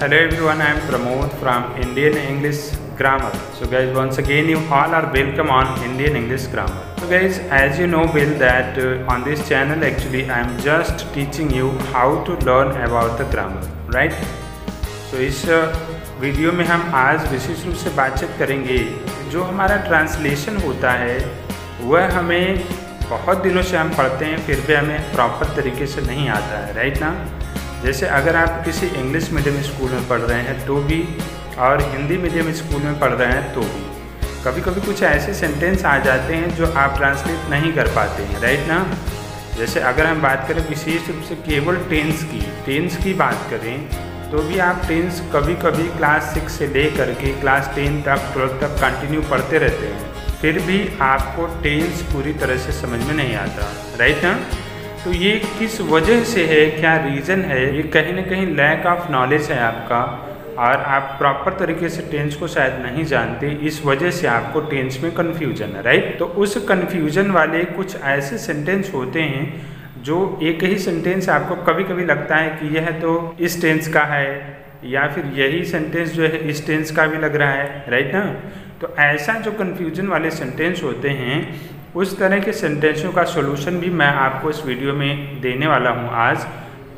Hello everyone, I am Pramod from Indian English Grammar. So guys, once again you all are welcome on Indian English Grammar. So guys, as you know well that on this channel actually I am just teaching you how to learn about the grammar, right? So इस video में हम आज विशेष रूप से बातचीत करेंगे जो हमारा ट्रांसलेशन होता है वह हमें बहुत दिनों से हम पढ़ते हैं फिर भी हमें प्रॉपर तरीके से नहीं आता है, राइट ना। जैसे अगर आप किसी इंग्लिश मीडियम स्कूल में पढ़ रहे हैं तो भी और हिंदी मीडियम स्कूल में पढ़ रहे हैं तो भी कभी कभी कुछ ऐसे सेंटेंस आ जाते हैं जो आप ट्रांसलेट नहीं कर पाते हैं, राइट ना। जैसे अगर हम बात करें विशेष रूप से केवल टेंस की बात करें तो भी आप टेंस कभी कभी क्लास 6 से ले करके क्लास 10 तक 12 तक कंटिन्यू पढ़ते रहते हैं, फिर भी आपको टेंस पूरी तरह से समझ में नहीं आता, राइट ना। तो ये किस वजह से है, क्या रीज़न है? ये कहीं ना कहीं लैक ऑफ नॉलेज है आपका और आप प्रॉपर तरीके से टेंस को शायद नहीं जानते, इस वजह से आपको टेंस में कन्फ्यूजन है, राइट। तो उस कन्फ्यूजन वाले कुछ ऐसे सेंटेंस होते हैं जो एक ही सेंटेंस आपको कभी कभी लगता है कि यह तो इस टेंस का है या फिर यही सेंटेंस जो है इस टेंस का भी लग रहा है, राइट ना। तो ऐसा जो कन्फ्यूजन वाले सेंटेंस होते हैं उस तरह के सेंटेंसों का सॉल्यूशन भी मैं आपको इस वीडियो में देने वाला हूं। आज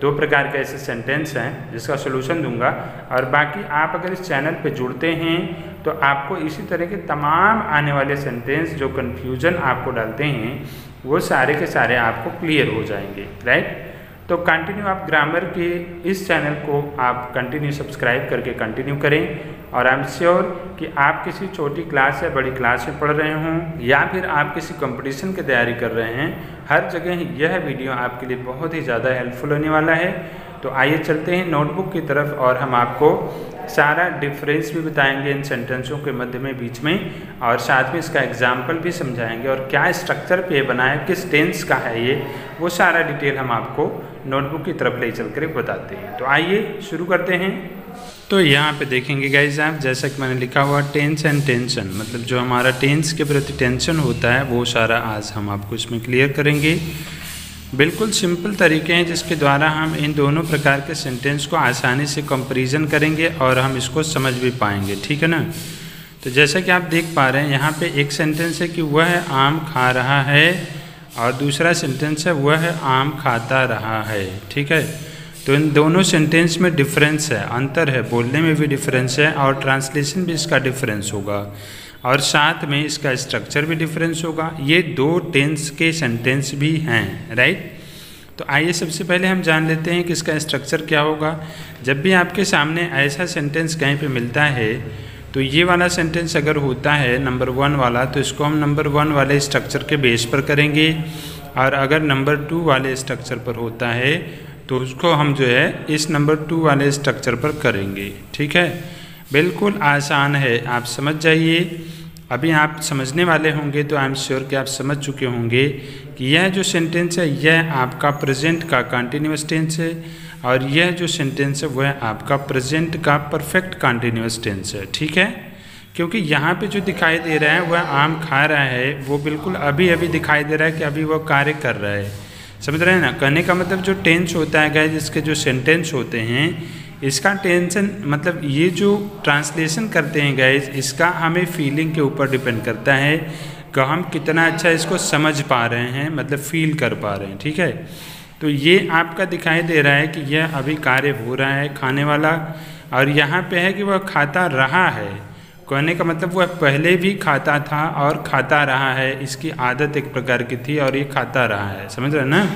2 प्रकार के ऐसे सेंटेंस हैं जिसका सॉल्यूशन दूंगा और बाकी आप अगर इस चैनल पे जुड़ते हैं तो आपको इसी तरह के तमाम आने वाले सेंटेंस जो कन्फ्यूजन आपको डालते हैं वो सारे के सारे आपको क्लियर हो जाएंगे, राइट। तो कंटिन्यू आप ग्रामर के इस चैनल को आप कंटिन्यू सब्सक्राइब करके कंटिन्यू करें और आई एम श्योर कि आप किसी छोटी क्लास या बड़ी क्लास में पढ़ रहे हों या फिर आप किसी कंपटीशन की तैयारी कर रहे हैं, हर जगह यह वीडियो आपके लिए बहुत ही ज़्यादा हेल्पफुल होने वाला है। तो आइए चलते हैं नोटबुक की तरफ और हम आपको सारा डिफरेंस भी बताएंगे इन सेंटेंसों के मध्य में बीच में और साथ में इसका एग्जाम्पल भी समझाएंगे और क्या स्ट्रक्चर पे बना है, किस टेंस का है ये, वो सारा डिटेल हम आपको नोटबुक की तरफ ले चल कर बताते हैं। तो आइए शुरू करते हैं। तो यहाँ पे देखेंगे गाइज आप, जैसा कि मैंने लिखा हुआ टेंस एंड टेंशन, मतलब जो हमारा टेंस के प्रति टेंशन होता है वो सारा आज हम आपको इसमें क्लियर करेंगे। बिल्कुल सिंपल तरीके हैं जिसके द्वारा हम इन दोनों प्रकार के सेंटेंस को आसानी से कंपैरिजन करेंगे और हम इसको समझ भी पाएंगे, ठीक है ना। तो जैसा कि आप देख पा रहे हैं यहाँ पे एक सेंटेंस है कि वह आम खा रहा है और दूसरा सेंटेंस है वह आम खाता रहा है, ठीक है। तो इन दोनों सेंटेंस में डिफरेंस है, अंतर है, बोलने में भी डिफरेंस है और ट्रांसलेशन भी इसका डिफरेंस होगा और साथ में इसका स्ट्रक्चर भी डिफरेंस होगा। ये 2 टेंस के सेंटेंस भी हैं, राइट। तो आइए सबसे पहले हम जान लेते हैं कि इसका स्ट्रक्चर क्या होगा। जब भी आपके सामने ऐसा सेंटेंस कहीं पे मिलता है तो ये वाला सेंटेंस अगर होता है नंबर 1 वाला तो इसको हम नंबर 1 वाले स्ट्रक्चर के बेस पर करेंगे और अगर नंबर 2 वाले स्ट्रक्चर पर होता है तो उसको हम जो है इस नंबर 2 वाले स्ट्रक्चर पर करेंगे, ठीक है। बिल्कुल आसान है, आप समझ जाइए। अभी आप समझने वाले होंगे तो आई एम श्योर कि आप समझ चुके होंगे कि यह जो सेंटेंस है यह आपका प्रेजेंट का कंटिन्यूअस टेंस है और यह जो सेंटेंस है वह आपका प्रेजेंट का परफेक्ट कंटिन्यूअस टेंस है, ठीक है। क्योंकि यहाँ पे जो दिखाई दे रहा है वह आम खा रहा है वो बिल्कुल अभी अभी दिखाई दे रहा है कि अभी वह कार्य कर रहा है, समझ रहे हैं ना। कहने का मतलब जो टेंस होता है गाइस, इसके जो सेंटेंस होते हैं इसका टेंशन मतलब ये जो ट्रांसलेशन करते हैं गाइस इसका हमें फीलिंग के ऊपर डिपेंड करता है कि हम कितना अच्छा इसको समझ पा रहे हैं, मतलब फील कर पा रहे हैं, ठीक है। तो ये आपका दिखाई दे रहा है कि यह अभी कार्य हो रहा है खाने वाला और यहाँ पे है कि वह खाता रहा है। कहने का मतलब वह पहले भी खाता था और खाता रहा है, इसकी आदत एक प्रकार की थी और ये खाता रहा है, समझ रहे ना।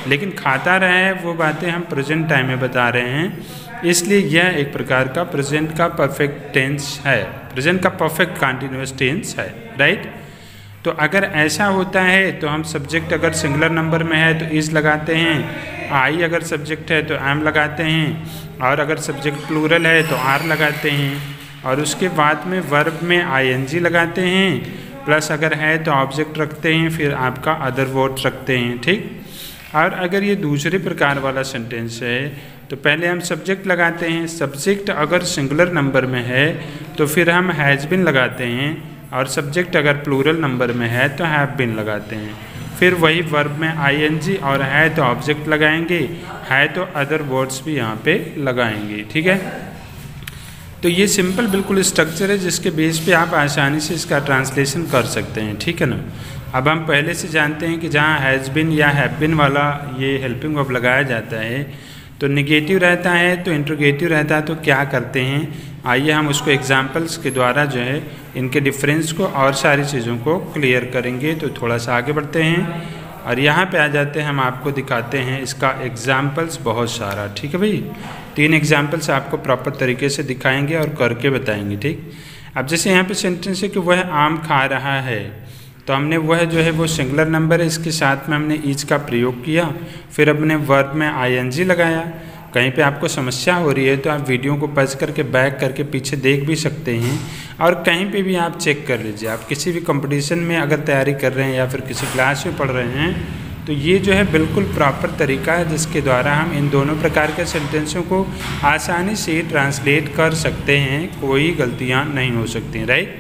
लेकिन खाता रहा है वो बातें हम प्रेजेंट टाइम में बता रहे हैं, इसलिए यह एक प्रकार का प्रेजेंट का परफेक्ट टेंस है, प्रेजेंट का परफेक्ट कंटिन्यूअस टेंस है, राइट। तो अगर ऐसा होता है तो हम सब्जेक्ट अगर सिंगुलर नंबर में है तो इज लगाते हैं, आई अगर सब्जेक्ट है तो एम लगाते हैं और अगर सब्जेक्ट प्लूरल है तो आर लगाते हैं और उसके बाद में वर्ब में आईएनजी लगाते हैं, प्लस अगर है तो ऑब्जेक्ट रखते हैं, फिर आपका अदर वर्ड रखते हैं, ठीक। और अगर ये दूसरे प्रकार वाला सेंटेंस है तो पहले हम सब्जेक्ट लगाते हैं, सब्जेक्ट अगर सिंगुलर नंबर में है तो फिर हम हैज़ बीन लगाते हैं और सब्जेक्ट अगर प्लूरल नंबर में है तो हैव बीन लगाते हैं, फिर वही वर्ब में आईएनजी और है तो ऑब्जेक्ट लगाएंगे, है तो अदर वर्ड्स भी यहाँ पे लगाएंगे, ठीक है। तो ये सिंपल बिल्कुल स्ट्रक्चर है जिसके बेस पे आप आसानी से इसका ट्रांसलेशन कर सकते हैं, ठीक है ना। अब हम पहले से जानते हैं कि जहाँ हैज़ बिन या हैव बिन वाला ये हेल्पिंग वर्ब लगाया जाता है तो निगेटिव रहता है तो इंट्रोगेटिव रहता है, तो क्या करते हैं आइए हम उसको एग्जांपल्स के द्वारा जो है इनके डिफरेंस को और सारी चीज़ों को क्लियर करेंगे। तो थोड़ा सा आगे बढ़ते हैं और यहाँ पे आ जाते हैं, हम आपको दिखाते हैं इसका एग्जाम्पल्स बहुत सारा, ठीक है भाई। 3 एग्जाम्पल्स आपको प्रॉपर तरीके से दिखाएंगे और करके बताएंगे, ठीक। अब जैसे यहाँ पे सेंटेंस है कि वह आम खा रहा है, तो हमने वह जो है वो सिंगुलर नंबर है, इसके साथ में हमने ईच का प्रयोग किया, फिर अपने वर्ब में आईएनजी लगाया। कहीं पे आपको समस्या हो रही है तो आप वीडियो को पॉज करके बैक करके पीछे देख भी सकते हैं और कहीं पे भी आप चेक कर लीजिए। आप किसी भी कंपटीशन में अगर तैयारी कर रहे हैं या फिर किसी क्लास में पढ़ रहे हैं तो ये जो है बिल्कुल प्रॉपर तरीका है जिसके द्वारा हम इन दोनों प्रकार के सेंटेंसों को आसानी से ट्रांसलेट कर सकते हैं, कोई गलतियाँ नहीं हो सकती, राइट।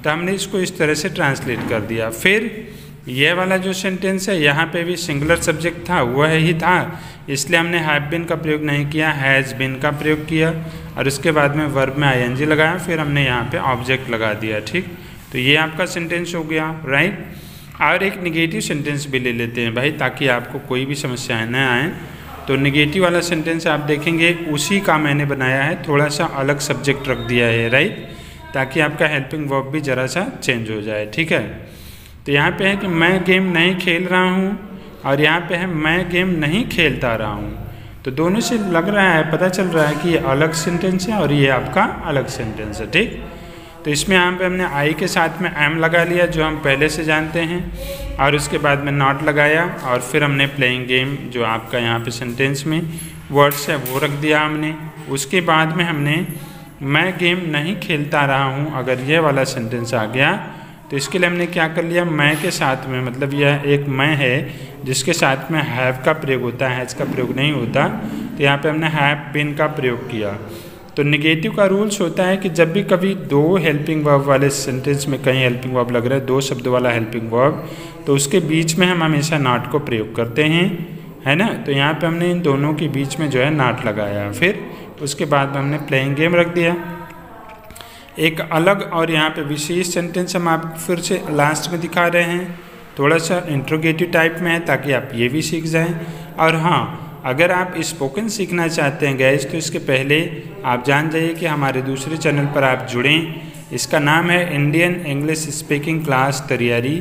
तो हमने इसको इस तरह से ट्रांसलेट कर दिया। फिर यह वाला जो सेंटेंस है यहाँ पे भी सिंगुलर सब्जेक्ट था, वह ही था, इसलिए हमने हैव बिन का प्रयोग नहीं किया, हैज़ बिन का प्रयोग किया और उसके बाद में वर्ब में आईएनजी लगाया, फिर हमने यहाँ पे ऑब्जेक्ट लगा दिया, ठीक। तो ये आपका सेंटेंस हो गया, राइट। और एक निगेटिव सेंटेंस भी ले लेते हैं भाई ताकि आपको कोई भी समस्याएं न आए। तो निगेटिव वाला सेंटेंस आप देखेंगे उसी का मैंने बनाया है, थोड़ा सा अलग सब्जेक्ट रख दिया है, राइट, ताकि आपका हेल्पिंग वर्ब भी ज़रा सा चेंज हो जाए, ठीक है। तो यहाँ पे है कि मैं गेम नहीं खेल रहा हूँ और यहाँ पे है मैं गेम नहीं खेलता रहा हूँ। तो दोनों से लग रहा है, पता चल रहा है कि ये अलग सेंटेंस है और ये आपका अलग सेंटेंस है, ठीक। तो इसमें यहाँ पे हमने आई के साथ में एम लगा लिया जो हम पहले से जानते हैं और उसके बाद में नॉट लगाया और फिर हमने प्लेइंग गेम जो आपका यहाँ पे सेंटेंस में वर्ड्स है वो रख दिया हमने। उसके बाद में हमने मैं गेम नहीं खेलता रहा हूँ, अगर यह वाला सेंटेंस आ गया तो इसके लिए हमने क्या कर लिया, मैं के साथ में, मतलब यह एक मैं है जिसके साथ में हैव का प्रयोग होता है, हैज़ का प्रयोग नहीं होता, तो यहाँ पे हमने हैव बिन का प्रयोग किया। तो निगेटिव का रूल्स होता है कि जब भी कभी 2 हेल्पिंग वर्ब वाले सेंटेंस में कहीं हेल्पिंग वर्ब लग रहा है, 2 शब्द वाला हेल्पिंग वर्ब, तो उसके बीच में हम हमेशा नॉट को प्रयोग करते हैं, है ना। तो यहाँ पे हमने इन दोनों के बीच में जो है नॉट लगाया, फिर उसके बाद में हमने प्लेइंग गेम रख दिया। एक अलग और यहाँ पे विशेष सेंटेंस हम आपको फिर से लास्ट में दिखा रहे हैं, थोड़ा सा इंट्रोगेटिव टाइप में है ताकि आप ये भी सीख जाएं। और हाँ, अगर आप स्पोकन सीखना चाहते हैं गैस तो इसके पहले आप जान जाइए कि हमारे दूसरे चैनल पर आप जुड़ें, इसका नाम है इंडियन इंग्लिश स्पीकिंग क्लास तैयारी,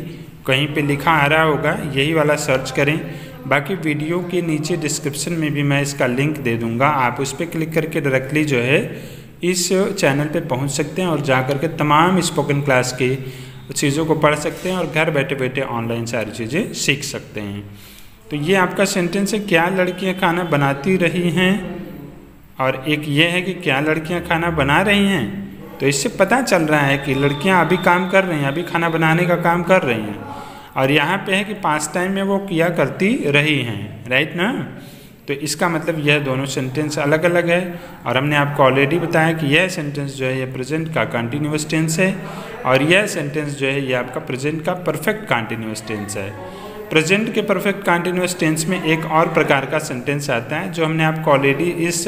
कहीं पे लिखा आ रहा होगा, यही वाला सर्च करें। बाकी वीडियो के नीचे डिस्क्रिप्शन में भी मैं इसका लिंक दे दूँगा, आप उस पर क्लिक करके डायरेक्टली जो है इस चैनल पे पहुंच सकते हैं और जा कर के तमाम स्पोकन क्लास की चीज़ों को पढ़ सकते हैं और घर बैठे बैठे ऑनलाइन सारी चीज़ें सीख सकते हैं। तो ये आपका सेंटेंस है, क्या लड़कियां खाना बनाती रही हैं, और एक ये है कि क्या लड़कियां खाना बना रही हैं। तो इससे पता चल रहा है कि लड़कियां अभी काम कर रही हैं, अभी खाना बनाने का काम कर रही हैं, और यहाँ पे है कि पास्ट टाइम में वो किया करती रही हैं, राइट ना। तो इसका मतलब यह दोनों सेंटेंस अलग अलग है और हमने आपको ऑलरेडी बताया कि यह सेंटेंस जो है यह प्रेजेंट का कंटिन्यूअस टेंस है और यह सेंटेंस जो है यह आपका प्रेजेंट का परफेक्ट कंटिन्यूअस टेंस है। प्रेजेंट के परफेक्ट कंटिन्यूअस टेंस में एक और प्रकार का सेंटेंस आता है जो हमने आपको ऑलरेडी इस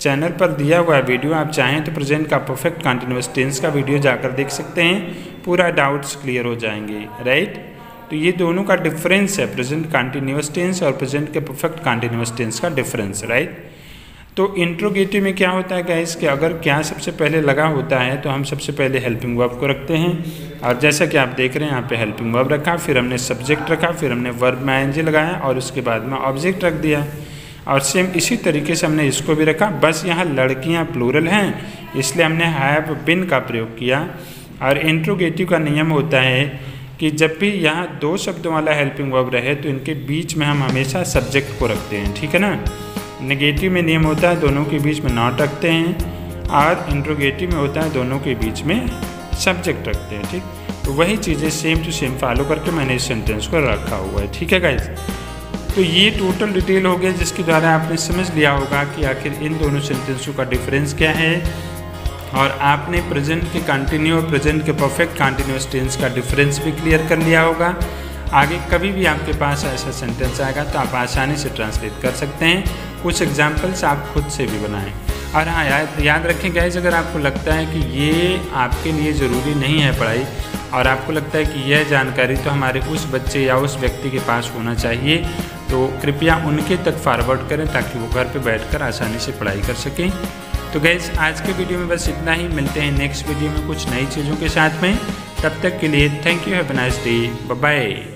चैनल पर दिया हुआ है वीडियो, आप चाहें तो प्रेजेंट का परफेक्ट कंटिन्यूअस टेंस का वीडियो जाकर देख सकते हैं, पूरा डाउट्स क्लियर हो जाएंगे, राइट। तो ये दोनों का डिफरेंस है, प्रेजेंट कंटिन्यूअस टेंस और प्रेजेंट के परफेक्ट कंटिन्यूअस टेंस का डिफरेंस, राइट। तो इंट्रोगेटिव में क्या होता है गाइस कि अगर क्या सबसे पहले लगा होता है तो हम सबसे पहले हेल्पिंग वर्ब को रखते हैं, और जैसा कि आप देख रहे हैं यहाँ पे हेल्पिंग वर्ब रखा, फिर हमने सब्जेक्ट रखा, फिर हमने वर्ब में आईएनजी लगाया और उसके बाद में ऑब्जेक्ट रख दिया, और सेम इसी तरीके से हमने इसको भी रखा, बस यहाँ लड़कियाँ प्लूरल हैं इसलिए हमने हैव बिन का प्रयोग किया। और इंट्रोगेटिव का नियम होता है कि जब भी यहाँ 2 शब्दों वाला हेल्पिंग वर्ब रहे तो इनके बीच में हम हमेशा सब्जेक्ट को रखते हैं, ठीक है ना। नेगेटिव में नियम होता है दोनों के बीच में नॉट रखते हैं, और इंट्रोगेटिव में होता है दोनों के बीच में सब्जेक्ट रखते हैं, ठीक। तो वही चीज़ें सेम टू सेम फॉलो करके मैंने इस सेंटेंस को रखा हुआ है, ठीक है गाइज। तो ये टोटल डिटेल हो गया जिसके द्वारा आपने समझ लिया होगा कि आखिर इन दोनों सेंटेंसों का डिफरेंस क्या है, और आपने प्रेजेंट के कंटिन्यू और प्रेजेंट के परफेक्ट कंटिन्यूअस टेंस का डिफरेंस भी क्लियर कर लिया होगा। आगे कभी भी आपके पास ऐसा सेंटेंस आएगा तो आप आसानी से ट्रांसलेट कर सकते हैं। कुछ एग्जाम्पल्स आप खुद से भी बनाएं। और हाँ याद रखें गाइस, अगर आपको लगता है कि ये आपके लिए ज़रूरी नहीं है पढ़ाई और आपको लगता है कि यह जानकारी तो हमारे उस बच्चे या उस व्यक्ति के पास होना चाहिए, तो कृपया उनके तक फॉरवर्ड करें ताकि वो घर पे बैठकर आसानी से पढ़ाई कर सकें। तो गाइस आज के वीडियो में बस इतना ही, मिलते हैं नेक्स्ट वीडियो में कुछ नई चीज़ों के साथ में। तब तक के लिए thank you, have a nice day, bye bye.